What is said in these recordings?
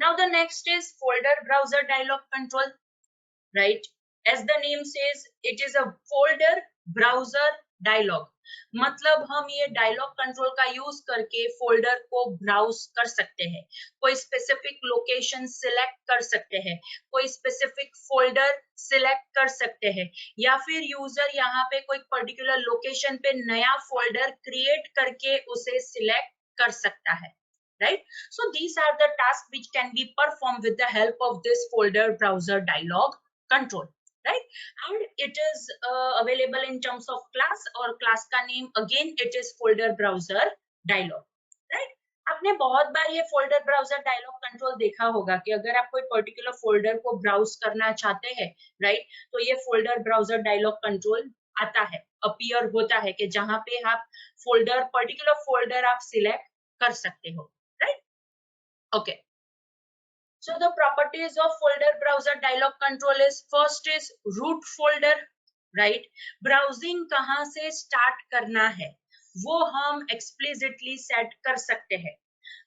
Now the next is folder browser dialog control, right? As the name says, it is a folder browser dialog. मतलब हम ये dialogue control का use करके folder को browse कर सकते हैं, कोई स्पेसिफिक लोकेशन सिलेक्ट कर सकते हैं, कोई स्पेसिफिक फोल्डर सिलेक्ट कर सकते हैं, या फिर यूजर यहाँ पे कोई पर्टिकुलर लोकेशन पे नया फोल्डर क्रिएट करके उसे सिलेक्ट कर सकता है, right? So these are the tasks which can be performed with the help of this folder browser dialog control, right? And it is available in terms of class, or class का name again it is folder browser dialog, right? आपने बहुत बार ये folder browser dialog control देखा होगा कि अगर आप कोई पर्टिकुलर फोल्डर को ब्राउज करना चाहते हैं, राइट, तो ये फोल्डर ब्राउजर डायलॉग कंट्रोल आता है, अपीयर होता है कि जहां पे आप फोल्डर पर्टिकुलर फोल्डर आप सिलेक्ट कर सकते हो, right? Okay. So the properties of folder browser dialog control is, first is root folder, right? Browsing कहाँ से start करना है वो हम explicitly set कर सकते हैं.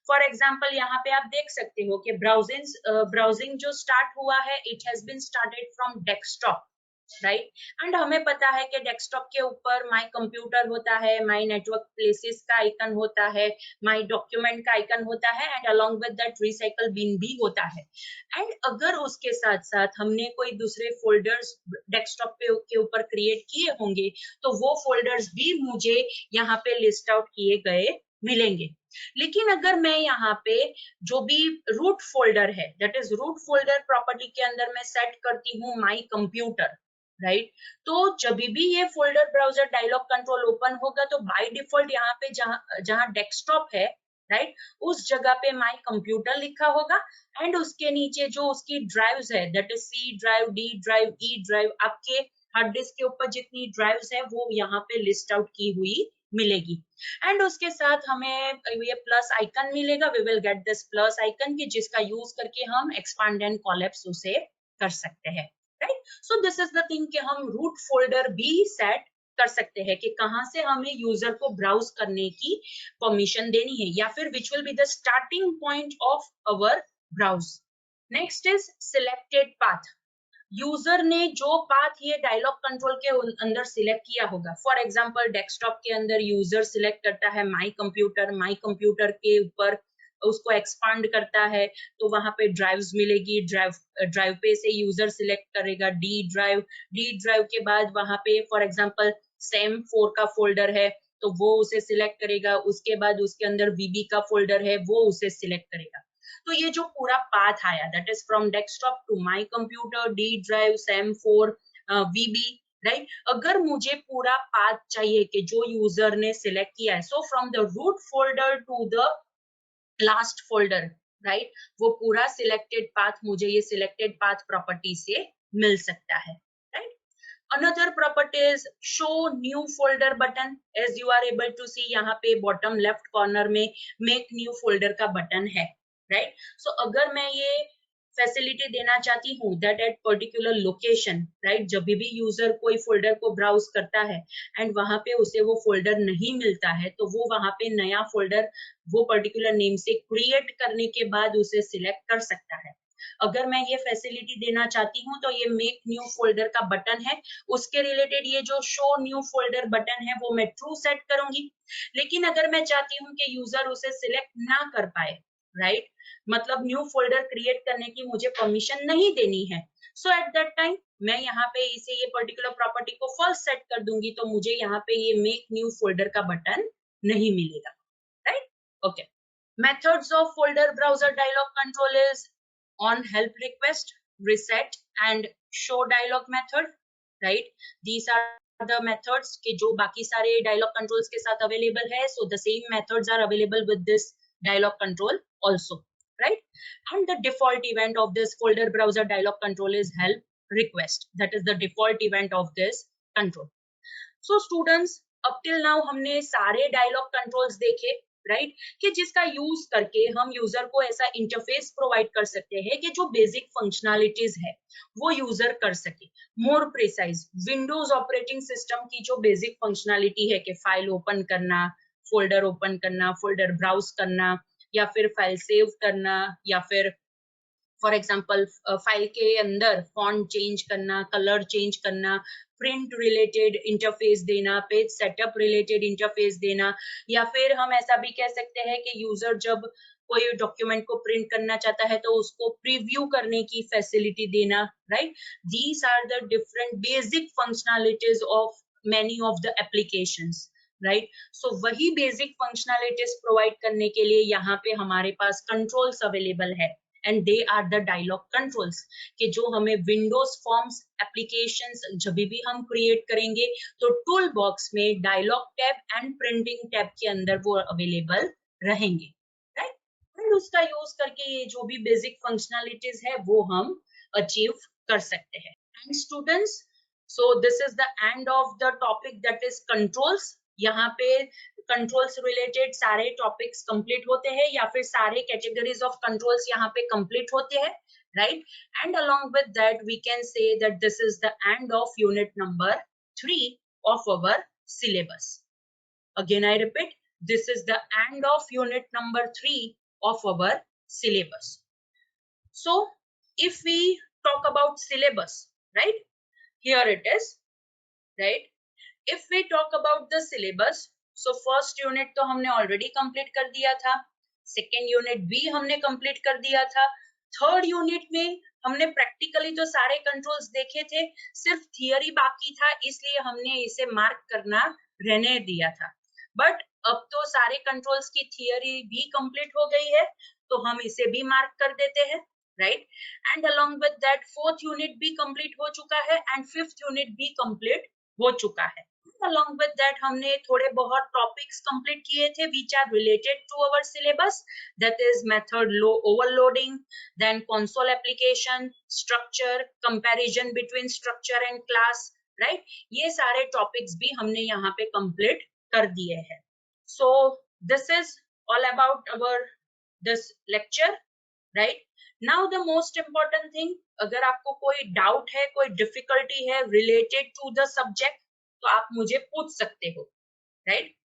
For example, यहाँ पे आप देख सकते हो कि browsing जो start हुआ है, it has been started from desktop, right? And हमें पता है कि डेस्कटॉप के ऊपर माय कंप्यूटर होता है, माय नेटवर्क प्लेसेस का आइकन होता है, माय डॉक्यूमेंट का आइकन होता है, and along with that recycle bin भी होता है. एंड अगर उसके साथ साथ हमने कोई दूसरे फोल्डर्स डेस्कटॉप के ऊपर क्रिएट किए होंगे तो वो फोल्डर्स भी मुझे यहाँ पे लिस्ट आउट किए गए मिलेंगे. लेकिन अगर मैं यहाँ पे जो भी रूट फोल्डर है, that is root folder property के अंदर मैं सेट करती हूँ माय कंप्यूटर, राइट? तो जब भी ये folder browser dialog control open होगा तो बाय डिफॉल्ट यहाँ पे जहां डेस्कटॉप है, राइट, उस जगह पे माय कंप्यूटर लिखा होगा, एंड उसके नीचे जो उसकी ड्राइव्स है, that is C drive, D drive, E drive, आपके हार्ड डिस्क के ऊपर जितनी ड्राइव्स है वो यहाँ पे लिस्ट आउट की हुई मिलेगी. एंड उसके साथ हमें ये प्लस आइकन मिलेगा, we will get this plus icon की जिसका यूज करके हम एक्सपांड एंड कोलैप्स उसे कर सकते हैं, right? So this is the thing कि हम रूट फोल्डर भी सेट कर सकते हैं कि कहां से हमें यूजर को ब्राउज करने की परमिशन देनी है, या फिर which will be the starting point of our browse. Next is selected path. User ने जो पाथ ये डायलॉग कंट्रोल के अंदर सिलेक्ट किया होगा, फॉर एग्जांपल डेस्कटॉप के अंदर यूजर सिलेक्ट करता है माय कंप्यूटर के ऊपर उसको एक्सपांड करता है तो वहां पे ड्राइव्स मिलेगी, ड्राइव पे से यूजर सिलेक्ट करेगा डी ड्राइव के बाद वहां पे फॉर एग्जांपल सेम 4 का फोल्डर है तो वो उसे सिलेक्ट करेगा, उसके बाद उसके अंदर वीबी का फोल्डर है वो उसे सिलेक्ट करेगा. तो ये जो पूरा पाथ आया, that is from desktop to my computer, D drive, सेम4, वीबी, राइट? अगर मुझे पूरा पाथ चाहिए कि जो यूजर ने सिलेक्ट किया है, so from the root folder to the last folder, right, वो पूरा सिलेक्टेड पाथ मुझे ये सिलेक्टेड पाथ प्रॉपर्टी से मिल सकता है, right? Another property is show new folder button. As you are able to see यहाँ पे bottom left corner में make new folder का बटन है, right? So अगर मैं ये फैसिलिटी देना चाहती हूँ that at particular location, right, जब भी यूजर कोई फोल्डर को ब्राउज करता है एंड वहां पे उसे वो फोल्डर नहीं मिलता है तो वो वहां पे नया फोल्डर वो पर्टिकुलर नेम से क्रिएट करने के बाद उसे सिलेक्ट कर सकता है. अगर मैं ये फैसिलिटी देना चाहती हूँ तो ये मेक न्यू फोल्डर का बटन है, उसके रिलेटेड ये जो शो न्यू फोल्डर बटन है वो मैं ट्रू सेट करूंगी. लेकिन अगर मैं चाहती हूँ कि यूजर उसे सिलेक्ट ना कर पाए, राइट, मतलब न्यू फोल्डर क्रिएट करने की मुझे परमिशन नहीं देनी है, सो एट दैट टाइम मैं यहाँ पे इसे ये पर्टिकुलर प्रॉपर्टी को फॉल्स सेट कर दूंगी तो मुझे यहाँ पे ये मेक न्यू फोल्डर का बटन नहीं मिलेगा, right? Okay. Methods of folder browser dialog control is on help request, reset and show dialog method, right? These are the methods के जो बाकी सारे dialog controls के साथ available है, so the same methods are available with this dialog control also, right? And the default event of this folder browser dialog control is help request. That is the default event of this control. So students, up till now हमने सारे dialog controls देखे, right, कि जिसका use करके हम user को ऐसा interface provide कर सकते हैं कि जो बेसिक फंक्शनैलिटीज है वो यूजर कर सके. More precise Windows operating system की जो बेसिक फंक्शनैलिटी है कि फाइल ओपन करना, फोल्डर ओपन करना, फोल्डर ब्राउज करना, या फिर फाइल सेव करना, या फिर फॉर एग्जाम्पल फाइल के अंदर फॉन्ट चेंज करना, कलर चेंज करना, प्रिंट रिलेटेड इंटरफेस देना, पेज सेटअप रिलेटेड इंटरफेस देना, या फिर हम ऐसा भी कह सकते हैं कि यूजर जब कोई डॉक्यूमेंट को प्रिंट करना चाहता है तो उसको प्रीव्यू करने की फैसिलिटी देना, right? These are the different basic functionalities of many of the applications, right? So वही बेसिक फंक्शनैलिटीज प्रोवाइड करने के लिए यहाँ पे हमारे पास कंट्रोल्स अवेलेबल है, and they are the dialog controls, कि जो हमें विंडोज फॉर्म्स एप्लीकेशंस जब भी हम क्रिएट करेंगे तो टूल बॉक्स में dialog tab and printing tab के अंदर वो अवेलेबल रहेंगे, राइट? एंड उसका यूज करके ये जो भी बेसिक फंक्शनैलिटीज है वो हम अचीव कर सकते हैं। And students, so this is the end of the topic, that is controls. यहाँ पे कंट्रोल्स रिलेटेड सारे टॉपिक्स कंप्लीट होते हैं, या फिर सारे कैटेगरीज ऑफ कंट्रोल्स यहाँ पे कंप्लीट होते हैं, right? And along with that we can say that this is the end of unit number 3 of our syllabus. Again I repeat, this is the end of unit number 3 of our syllabus. So if we talk about syllabus, right, here it is, right? If we talk about the syllabus, so first unit तो हमने already complete कर दिया था, second unit भी हमने complete कर दिया था, third unit में हमने practically तो सारे controls देखे थे, सिर्फ theory बाकी था, इसलिए हमने इसे mark करना रहने दिया था। But अब तो सारे controls की theory भी complete हो गई है, तो हम इसे भी mark कर देते हैं, right? And along with that fourth unit भी complete हो चुका है and fifth unit भी complete हो चुका है। Along with that हमने थोड़े बहुत topics complete किए थे which are related to our syllabus, that is method overloading, then console application, structure, comparison between structure and class, right? ये सारे topics भी हमने यहाँ पे complete कर दिए हैं। So this is all about our this lecture, right? Now the most important thing, अगर आपको कोई doubt है, कोई difficulty है related to the subject, तो आप मुझे पूछ सकते हो, राइट?